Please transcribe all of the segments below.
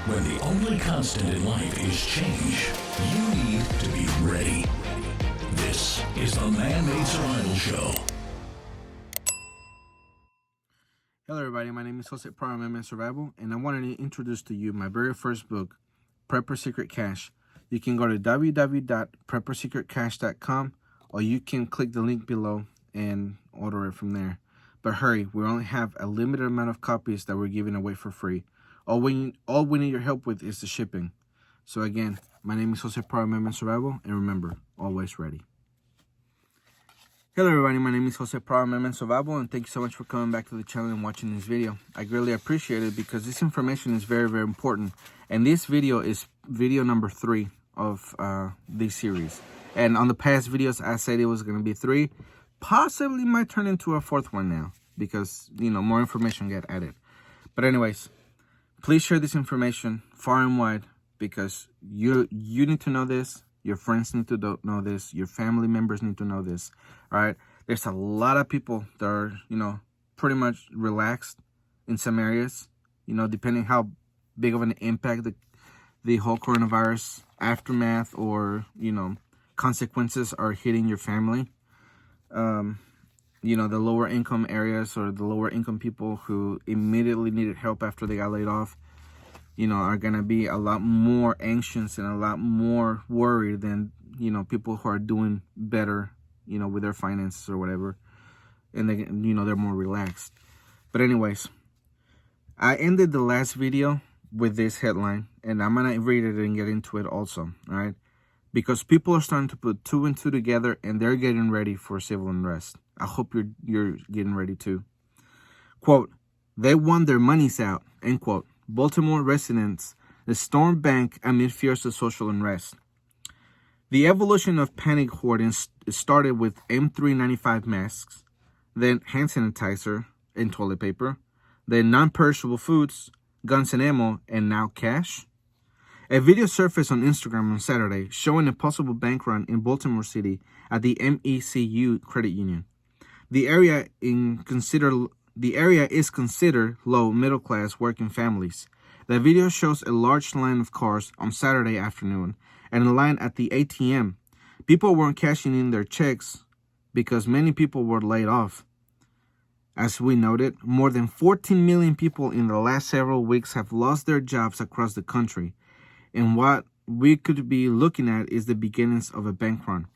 When the only constant in life is change, you need to be ready. This is the Man-Made Survival Show. Hello everybody, my name is Jose from Man-Made Survival, and I wanted to introduce to you my very first book, Preppers Secrete Cache. You can go to www.preppersecretcache.com, or you can click the link below and order it from there. But hurry, we only have a limited amount of copies that we're giving away for free. All we need your help with is the shipping. So again, my name is Jose from Man-Made Survival, and remember, always ready. Hello everybody, my name is Jose from Man-Made Survival, and thank you so much for coming back to the channel and watching this video. I greatly appreciate it because this information is very, very important. And this video is video number 3 of this series. And on the past videos, I said it was going to be 3. Possibly might turn into a 4th one now because, you know, more information get added. But anyways, please share this information far and wide because you need to know this. Your friends need to know this. Your family members need to know this. All right. There's a lot of people that are, you know, pretty much relaxed in some areas, you know, depending how big of an impact the whole coronavirus aftermath or, you know, consequences are hitting your family. You know, the lower income areas or the lower income people who immediately needed help after they got laid off, you know, are going to be a lot more anxious and a lot more worried than, you know, people who are doing better, you know, with their finances or whatever. And they, you know, they're more relaxed. But anyways, I ended the last video with this headline, and I'm going to read it and get into it also. All right. Because people are starting to put 2 and 2 together, and they're getting ready for civil unrest. I hope you're getting ready too. Quote, they want their monies out, end quote. Baltimore residents storm bank amid fears of social unrest. The evolution of panic hoarding started with M395 masks, then hand sanitizer and toilet paper, then non-perishable foods, guns and ammo, and now cash. A video surfaced on Instagram on Saturday showing a possible bank run in Baltimore City at the MECU credit union. The area is considered low middle class working families. The video shows a large line of cars on Saturday afternoon and a line at the ATM. People weren't cashing in their checks because many people were laid off. As we noted, more than 14 million people in the last several weeks have lost their jobs across the country. And what we could be looking at is the beginnings of a bank run.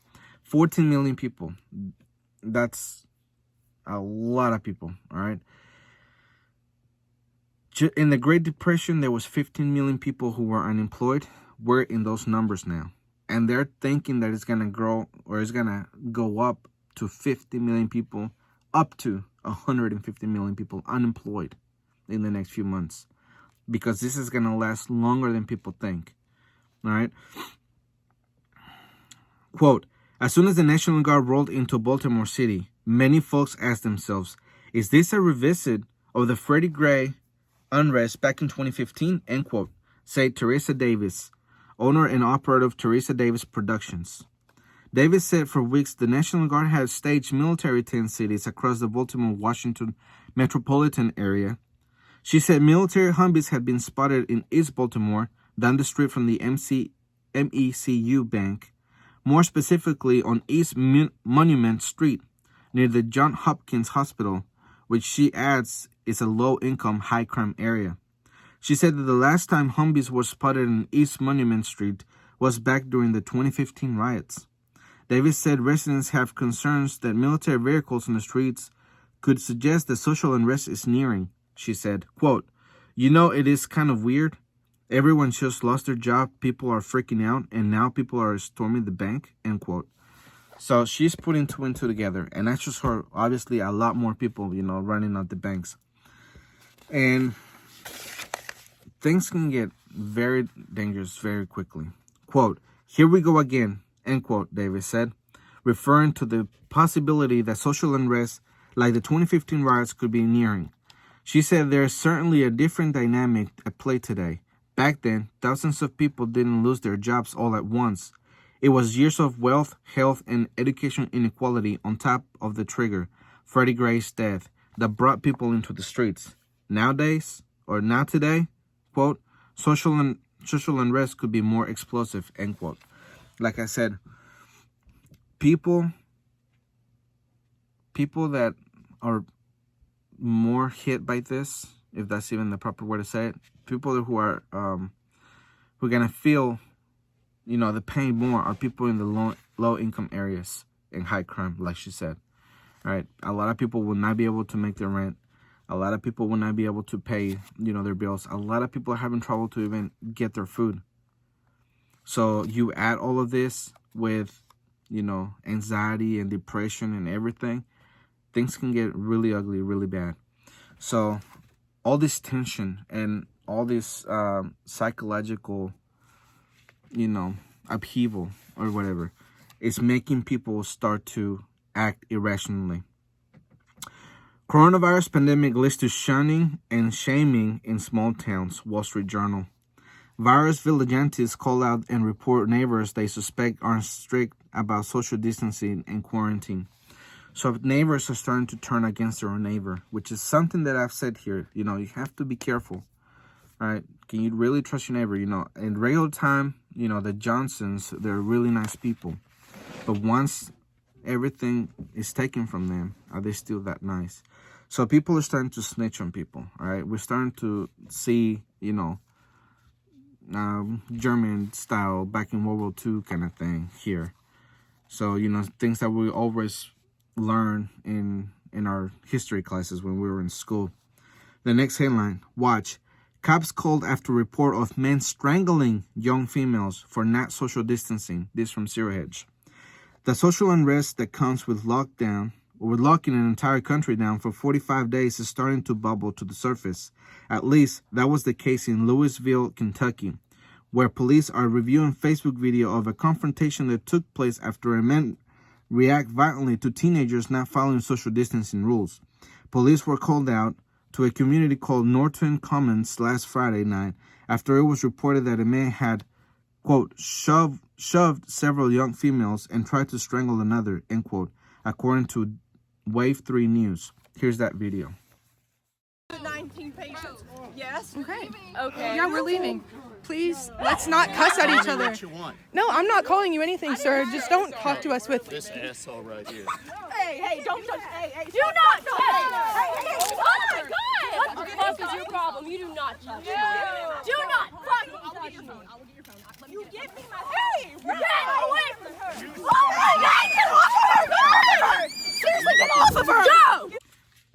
14 million people. That's a lot of people, all right? In the Great Depression, there was 15 million people who were unemployed. We're in those numbers now. And they're thinking that it's going to grow or it's going to go up to 50 million people, up to 150 million people unemployed in the next few months. Because this is going to last longer than people think. All right? Quote, as soon as the National Guard rolled into Baltimore City, many folks asked themselves, is this a revisit of the Freddie Gray unrest back in 2015? End quote, said Teresa Davis, owner and operator of Teresa Davis Productions. Davis said for weeks the National Guard had staged military tent cities across the Baltimore-Washington metropolitan area. She said military Humvees had been spotted in East Baltimore, down the street from the MECU Bank, more specifically on East Monument Street, near the Johns Hopkins Hospital, which she adds is a low-income, high-crime area. She said that the last time Humvees were spotted in East Monument Street was back during the 2015 riots. Davis said residents have concerns that military vehicles on the streets could suggest that social unrest is nearing. She said, quote, you know, it is kind of weird. Everyone just lost their job. People are freaking out. And now people are storming the bank, end quote. So she's putting 2 and 2 together. And that's just her, obviously, a lot more people, you know, running out the banks. And things can get very dangerous very quickly. Quote, here we go again, end quote, Davis said, referring to the possibility that social unrest like the 2015 riots could be nearing. She said there's certainly a different dynamic at play today. Back then, thousands of people didn't lose their jobs all at once. It was years of wealth, health, and education inequality on top of the trigger, Freddie Gray's death, that brought people into the streets. Nowadays, or now today, quote, Social unrest could be more explosive, end quote. Like I said, people that are more hit by this, if that's even the proper way to say it, people who are who are gonna feel, the pain more are people in the low income areas and high crime, like she said. All right, a lot of people will not be able to make their rent. A lot of people will not be able to pay, their bills. A lot of people are having trouble to even get their food. So you add all of this with, anxiety and depression and everything, things can get really ugly, really bad. So all this tension and all this psychological, upheaval or whatever is making people start to act irrationally. Coronavirus pandemic leads to shunning and shaming in small towns, Wall Street Journal. Virus vigilantes call out and report neighbors they suspect aren't strict about social distancing and quarantine. So neighbors are starting to turn against their own neighbor, which is something that I've said here. You have to be careful. All right? Can you really trust your neighbor? In regular time, the Johnsons, they're really nice people. But once everything is taken from them, are they still that nice? So people are starting to snitch on people, all right? We're starting to see, German-style back in World War II kind of thing here. So, things that we always learn in our history classes when we were in school. The next headline, watch. Cops called after report of men strangling young females for not social distancing. This from Zero Hedge. The social unrest that comes with locking an entire country down for 45 days is starting to bubble to the surface. At least that was the case in Louisville, Kentucky, where police are reviewing Facebook video of a confrontation that took place after a man react violently to teenagers not following social distancing rules. Police were called out to a community called Norton Commons last Friday night after it was reported that a man had, quote, shoved several young females and tried to strangle another, end quote, according to Wave 3 News. Here's that video. 19 patients. Yes. Okay. Okay. Yeah, we're leaving. Please, let's not cuss at each other. No, I'm not calling you anything, sir. Just don't talk to us with this asshole right here. Hey, don't touch. Hey, Do not touch me! Hey, Oh my god! What the fuck is your problem? You do not touch me. Do not fucking touch me. you give me my. Hey, Get away from her! oh my God, get off of her! Seriously, get off of her! Go!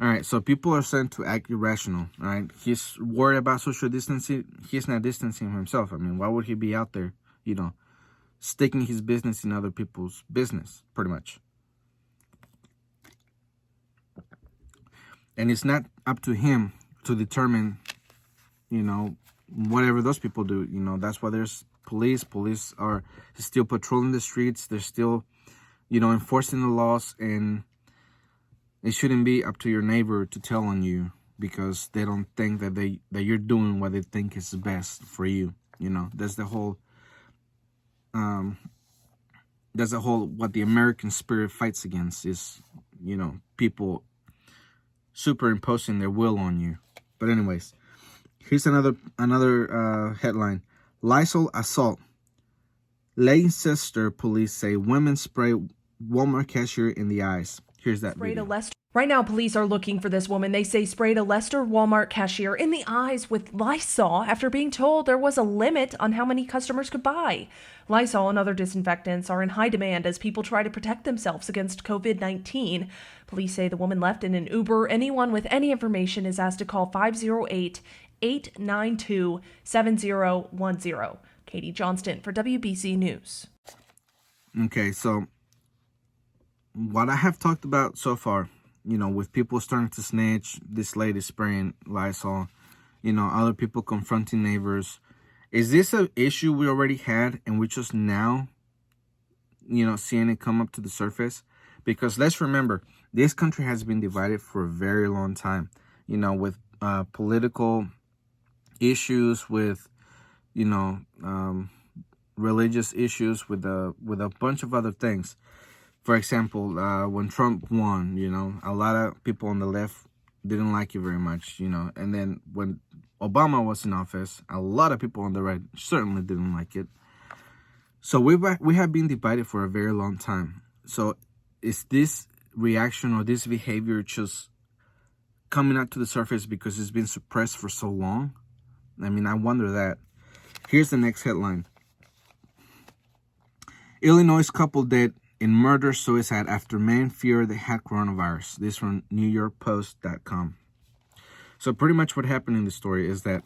All right, so people are starting to act irrational, all right? He's worried about social distancing. He's not distancing himself. I mean, why would he be out there, sticking his business in other people's business, pretty much? And it's not up to him to determine, whatever those people do. That's why there's police. Police are still patrolling the streets. They're still, enforcing the laws, and it shouldn't be up to your neighbor to tell on you because they don't think that you're doing what they think is best for you. That's the whole what the American spirit fights against is, people superimposing their will on you. But anyways, here's another headline. Lysol assault. Leicester police say women spray Walmart cashier in the eyes. Here's that video. Right now, police are looking for this woman. They say sprayed a Leicester Walmart cashier in the eyes with Lysol after being told there was a limit on how many customers could buy. Lysol and other disinfectants are in high demand as people try to protect themselves against COVID-19. Police say the woman left in an Uber. Anyone with any information is asked to call 508-892-7010. Katie Johnston for WBC News. Okay, so what I have talked about so far, with people starting to snitch, this lady spraying Lysol, other people confronting neighbors. Is this an issue we already had and we're just now, seeing it come up to the surface? Because let's remember, this country has been divided for a very long time, with political issues, with, religious issues, with a bunch of other things. For example, when Trump won, a lot of people on the left didn't like you very much, and then when Obama was in office, a lot of people on the right certainly didn't like it. So we have been divided for a very long time. So is this reaction or this behavior just coming out to the surface because it's been suppressed for so long? I mean, I wonder that. Here's the next headline. Illinois couple dead in murder-suicide after men fear they had coronavirus. This from NewYorkPost.com. So pretty much what happened in the story is that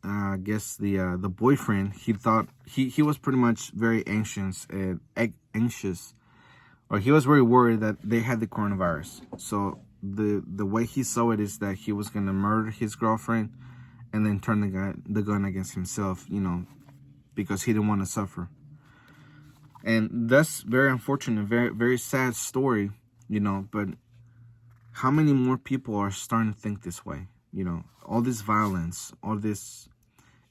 I guess the boyfriend, he thought he was pretty much very anxious, or he was very worried that they had the coronavirus. So the way he saw it is that he was gonna murder his girlfriend and then turn the gun against himself, because he didn't want to suffer. And that's very unfortunate, very very sad story, but how many more people are starting to think this way? All this violence, all this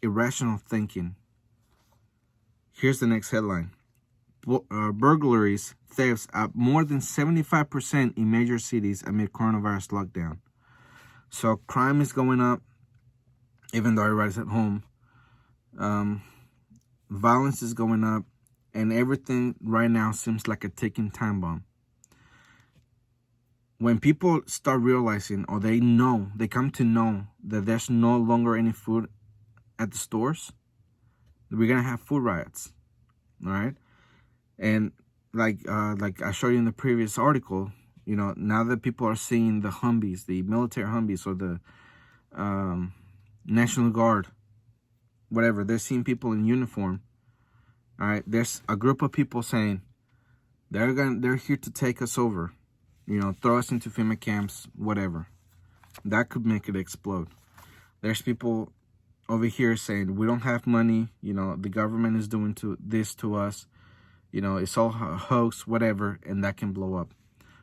irrational thinking. Here's the next headline. Burglaries, thefts up more than 75% in major cities amid coronavirus lockdown. So crime is going up, even though everybody's at home. Violence is going up, and everything right now seems like a ticking time bomb. When people start realizing, or they come to know that there's no longer any food at the stores, we're gonna have food riots, all right? And like I showed you in the previous article, now that people are seeing the Humvees, the military Humvees, or the National Guard, whatever, they're seeing people in uniform. All right, there's a group of people saying they're here to take us over. Throw us into FEMA camps, whatever. That could make it explode. There's people over here saying, we don't have money, the government is doing this to us, it's all a hoax, whatever, and that can blow up.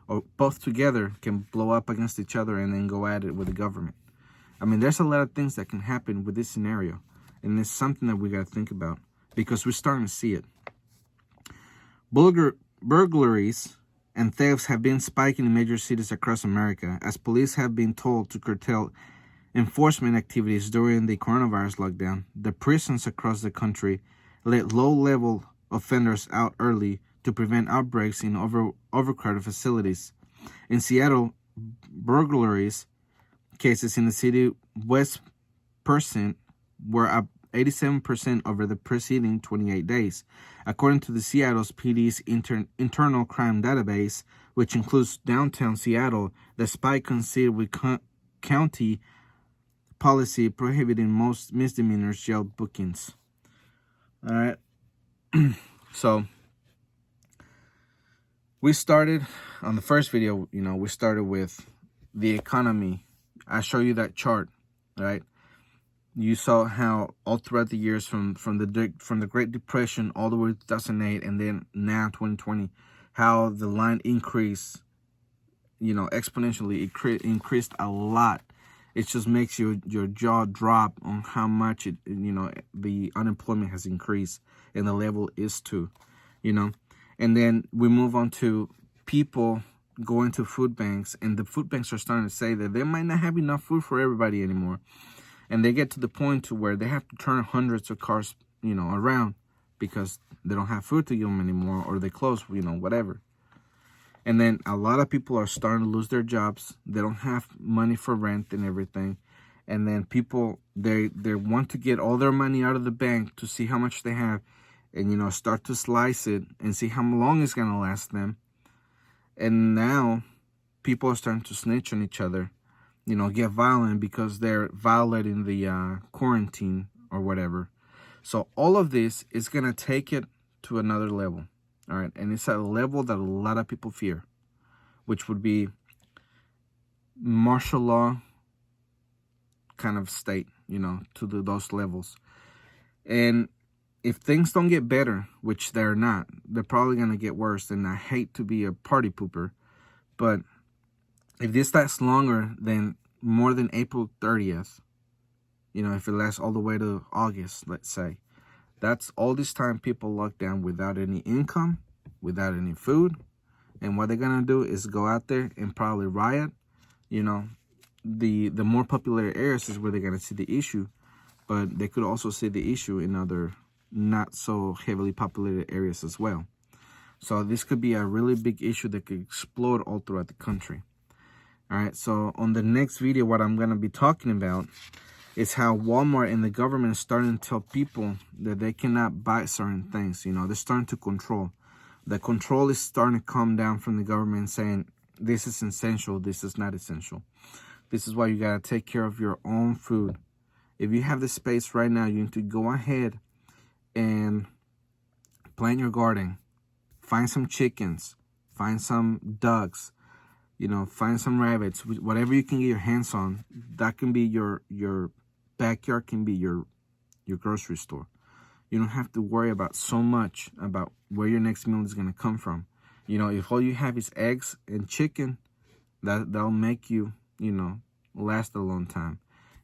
Or both together can blow up against each other and then go at it with the government. I mean, there's a lot of things that can happen with this scenario, and it's something that we got to think about because we're starting to see it. Burglaries and thefts have been spiking in major cities across America as police have been told to curtail enforcement activities during the coronavirus lockdown. The prisons across the country let low-level offenders out early to prevent outbreaks in overcrowded facilities. In Seattle, burglaries cases in the city West percent were up 87% over the preceding 28 days. According to the Seattle's PD's internal crime database, which includes downtown Seattle, the spike coincided with county policy prohibiting most misdemeanors jail bookings. All right. So we started on the first video, we started with the economy. I show you that chart, right? You saw how all throughout the years from the Great Depression all the way to 2008 and then now 2020, how the line increased, exponentially. It increased a lot. It just makes your jaw drop on how much the unemployment has increased and the level is too, And then we move on to people going to food banks, and the food banks are starting to say that they might not have enough food for everybody anymore. And they get to the point to where they have to turn hundreds of cars, around because they don't have food to give them anymore, or they close, whatever. And then a lot of people are starting to lose their jobs. They don't have money for rent and everything. And then people, they want to get all their money out of the bank to see how much they have and, start to slice it and see how long it's going to last them. And now people are starting to snitch on each other, get violent because they're violating the quarantine or whatever. So all of this is going to take it to another level. All right. And it's a level that a lot of people fear, which would be martial law kind of state, to those levels. And if things don't get better, which they're not, they're probably going to get worse. And I hate to be a party pooper, but if this lasts longer than more than April 30th, if it lasts all the way to August, let's say, that's all this time people locked down without any income, without any food. And what they're going to do is go out there and probably riot, the more populated areas is where they're gonna see the issue, but they could also see the issue in other not so heavily populated areas as well. So this could be a really big issue that could explode all throughout the country. All right, so on the next video, what I'm going to be talking about is how Walmart and the government is starting to tell people that they cannot buy certain things. You know, they're starting to control. The control is starting to come down from the government saying, this is essential, this is not essential. This is why you got to take care of your own food. If you have the space right now, you need to go ahead and plant your garden. Find some chickens, find some ducks, you know, find some rabbits, whatever you can get your hands on. That can be your backyard, can be your grocery store. You don't have to worry about so much about where your next meal is going to come from. You know, if all you have is eggs and chicken, that'll make you, you know, last a long time.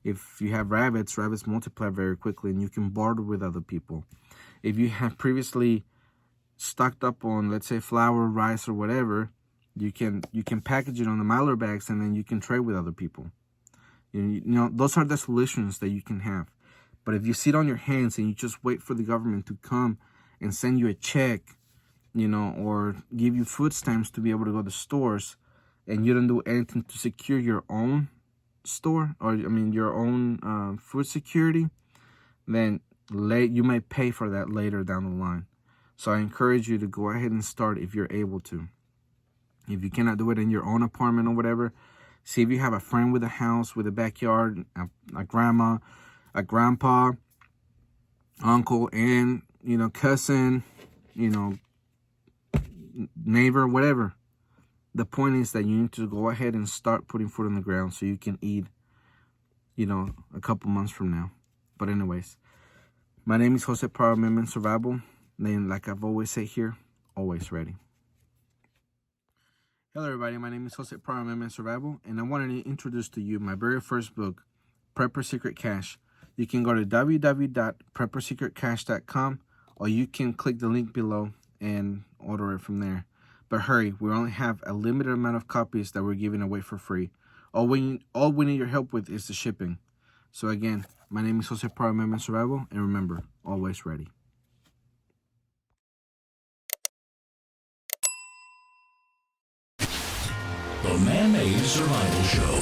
If you have rabbits multiply very quickly and you can barter with other people. If you have previously stocked up on, let's say, flour, rice, or whatever, you can package it on the mailer bags and then you can trade with other people. You know, those are the solutions that you can have. But if you sit on your hands and you just wait for the government to come and send you a check, you know, or give you food stamps to be able to go to stores, and you don't do anything to secure your own store, or your own food security, then you may pay for that later down the line. So I encourage you to go ahead and start if you're able to. If you cannot do it in your own apartment or whatever, see if you have a friend with a house, with a backyard, a grandma, a grandpa, uncle, aunt, you know, cousin, you know, neighbor, whatever. The point is that you need to go ahead and start putting food on the ground so you can eat, you know, a couple months from now. But anyways, my name is Jose Power Amendment Survival. And like I've always said here, always ready. Hello everybody, my name is Jose Power Amendment Survival, and I wanted to introduce to you my very first book, Preppers Secrete Cache. You can go to www.preppersecretcache.com, or you can click the link below and order it from there. But hurry, we only have a limited amount of copies that we're giving away for free. All we need your help with is the shipping. So again, my name is Jose Power Amendment Survival, and remember, always ready. The Man-Made Survival Show.